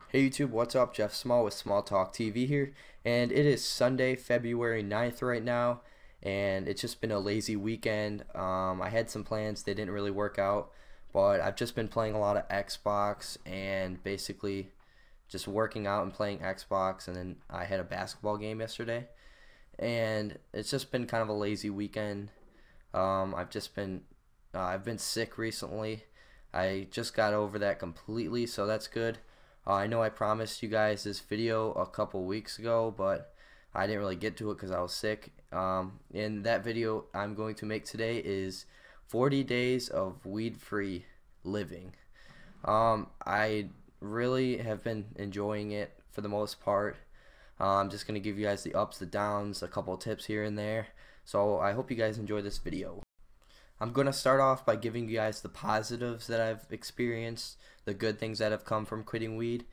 Hey YouTube, what's up? Jeff Small with Small Talk TV here, and it is Sunday, February 9th right now, and it's just been a lazy weekend. I had some plans, they didn't really work out, but I've just been playing a lot of Xbox and basically just working out and playing Xbox, and then I had a basketball game yesterday, and it's just been kind of a lazy weekend. I've been sick recently. I just got over that completely, so that's good. I know I promised you guys this video a couple weeks ago, but I didn't really get to it because I was sick. And that video I'm going to make today is 40 days of weed-free living. I really have been enjoying it for the most part. I'm just going to give you guys the ups, the downs, a couple tips here and there. So I hope you guys enjoy this video. I'm going to start off by giving you guys the positives that I've experienced, the good things that have come from quitting weed.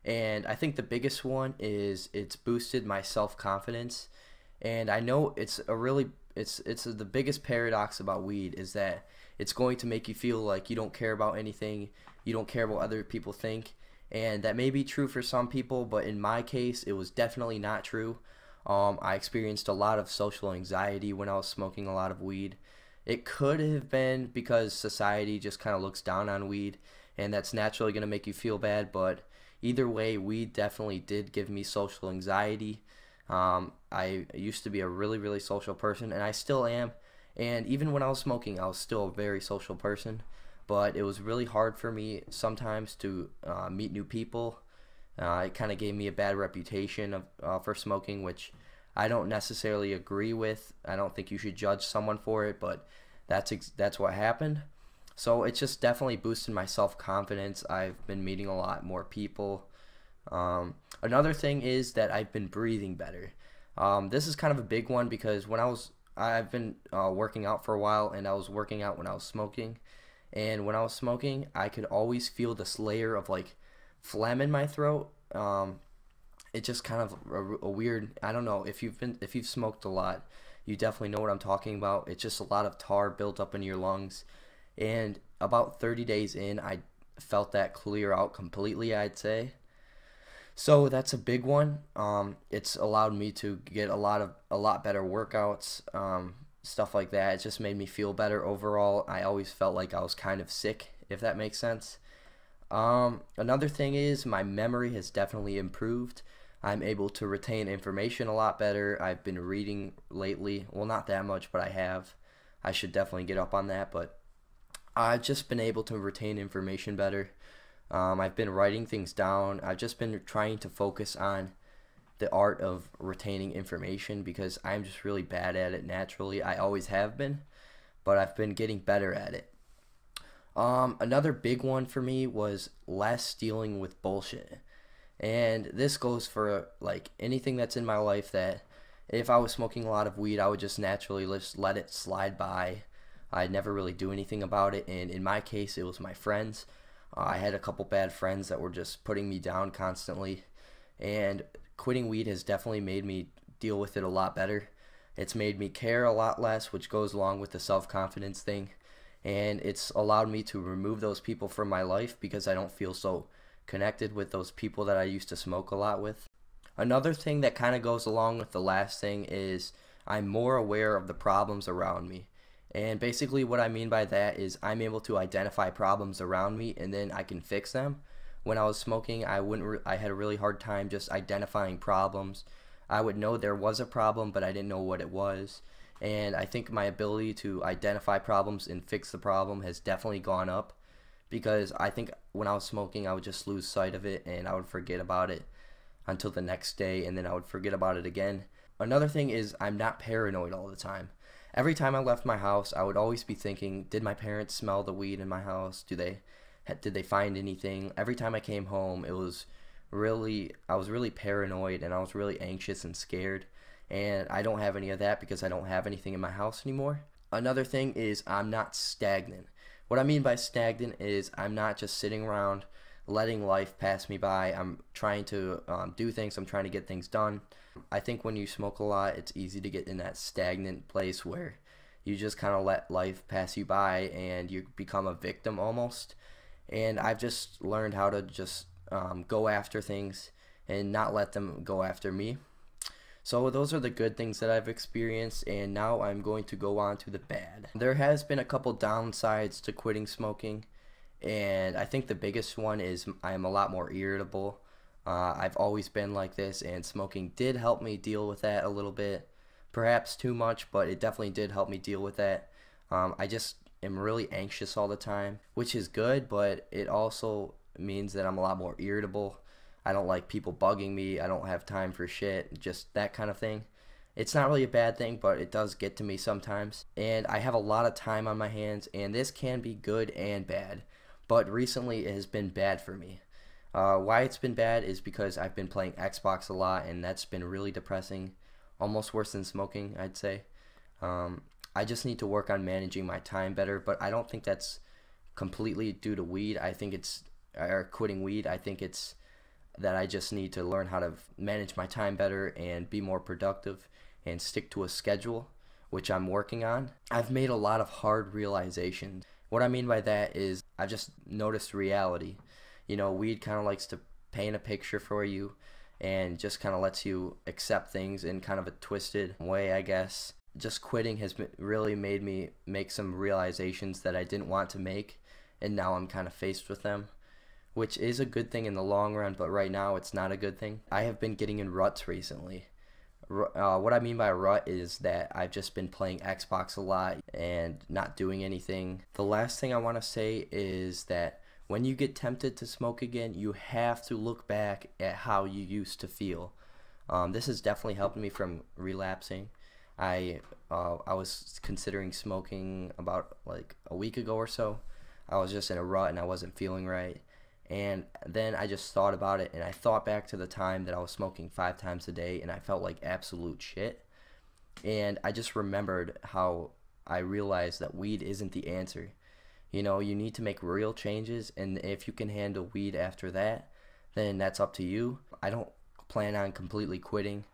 And I think the biggest one is it's boosted my self-confidence. And I know it's the biggest paradox about weed is that it's going to make you feel like you don't care about anything, you don't care what other people think. And that may be true for some people, but in my case, it was definitely not true. I experienced a lot of social anxiety when I was smoking a lot of weed. It could have been because society just kind of looks down on weed, and that's naturally going to make you feel bad, but either way, weed definitely did give me social anxiety. I used to be a really social person, and I still am, and even when I was smoking, I was still a very social person, but it was really hard for me sometimes to meet new people. It kind of gave me a bad reputation for smoking, which I don't necessarily agree with. I don't think you should judge someone for it, but that's what happened. So it's just definitely boosted my self-confidence. I've been meeting a lot more people. Another thing is that I've been breathing better. This is kind of a big one because I've been working out for a while, and I was working out when I was smoking. And when I was smoking, I could always feel this layer of like phlegm in my throat. It's just kind of a weird, I don't know, if you've smoked a lot, you definitely know what I'm talking about. It's just a lot of tar built up in your lungs, and about 30 days in, I felt that clear out completely, I'd say. So that's a big one. It's allowed me to get a lot better workouts, stuff like that. It just made me feel better overall. I always felt like I was kind of sick, if that makes sense. Another thing is my memory has definitely improved. I'm able to retain information a lot better. I've been reading lately. Well, not that much, but I have. I should definitely get up on that, but I've just been able to retain information better. I've been writing things down. I've just been trying to focus on the art of retaining information because I'm just really bad at it naturally. I always have been, but I've been getting better at it. Another big one for me was less dealing with bullshit. And this goes for like anything that's in my life that if I was smoking a lot of weed, I would just naturally just let it slide by. I'd never really do anything about it. And in my case, it was my friends. I had a couple bad friends that were just putting me down constantly. And quitting weed has definitely made me deal with it a lot better. It's made me care a lot less, which goes along with the self-confidence thing. And it's allowed me to remove those people from my life because I don't feel so connected with those people that I used to smoke a lot with. Another thing that kind of goes along with the last thing is I'm more aware of the problems around me. And basically what I mean by that is I'm able to identify problems around me and then I can fix them. When I was smoking, I had a really hard time just identifying problems. I would know there was a problem, but I didn't know what it was. And I think my ability to identify problems and fix the problem has definitely gone up because I think when I was smoking, I would just lose sight of it and I would forget about it until the next day, and then I would forget about it again. Another thing is I'm not paranoid all the time. Every time I left my house, I would always be thinking, did my parents smell the weed in my house? Did they find anything? Every time I came home, I was really paranoid and I was really anxious and scared. And I don't have any of that because I don't have anything in my house anymore. Another thing is I'm not stagnant. What I mean by stagnant is I'm not just sitting around letting life pass me by. I'm trying to do things. I'm trying to get things done. I think when you smoke a lot, it's easy to get in that stagnant place where you just kind of let life pass you by and you become a victim almost. And I've just learned how to just go after things and not let them go after me. So those are the good things that I've experienced, and now I'm going to go on to the bad. There has been a couple downsides to quitting smoking, and I think the biggest one is I'm a lot more irritable. I've always been like this, and smoking did help me deal with that a little bit. Perhaps too much, but it definitely did help me deal with that. I just am really anxious all the time, which is good, but it also means that I'm a lot more irritable. I don't like people bugging me. I don't have time for shit, just that kind of thing. It's not really a bad thing, but it does get to me sometimes. And I have a lot of time on my hands, and this can be good and bad. But recently it has been bad for me. Why it's been bad is because I've been playing Xbox a lot, and that's been really depressing. Almost worse than smoking, I'd say. I just need to work on managing my time better, but I don't think that's completely due to weed. I think it's, or quitting weed, I think it's that I just need to learn how to manage my time better and be more productive and stick to a schedule, which I'm working on. I've made a lot of hard realizations. What I mean by that is I've just noticed reality. You know, weed kind of likes to paint a picture for you and just kind of lets you accept things in kind of a twisted way, I guess. Just quitting has really made me make some realizations that I didn't want to make, and now I'm kind of faced with them, which is a good thing in the long run, but right now it's not a good thing. I have been getting in ruts recently. What I mean by rut is that I've just been playing Xbox a lot and not doing anything. The last thing I want to say is that when you get tempted to smoke again, you have to look back at how you used to feel. This has definitely helped me from relapsing. I was considering smoking about like a week ago or so. I was just in a rut and I wasn't feeling right. And then I just thought about it, and I thought back to the time that I was smoking 5 times a day and I felt like absolute shit. And I just remembered how I realized that weed isn't the answer. You know, you need to make real changes, and if you can handle weed after that, then that's up to you. I don't plan on completely quitting.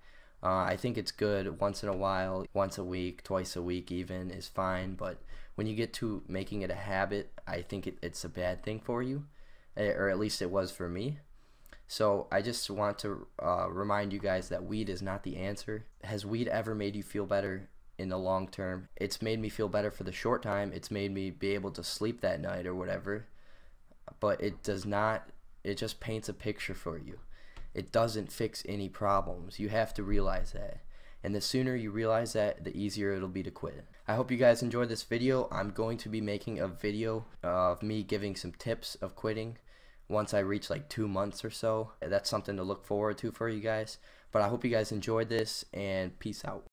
I think it's good once in a while, once a week, twice a week even is fine, but when you get to making it a habit, I think it's a bad thing for you. Or at least it was for me. So I just want to remind you guys that weed is not the answer. Has weed ever made you feel better in the long term? It's made me feel better for the short time. It's made me be able to sleep that night or whatever. But it does not, it just paints a picture for you. It doesn't fix any problems. You have to realize that. And the sooner you realize that, the easier it'll be to quit. I hope you guys enjoyed this video. I'm going to be making a video of me giving some tips of quitting once I reach like 2 months or so. That's something to look forward to for you guys. But I hope you guys enjoyed this, and peace out.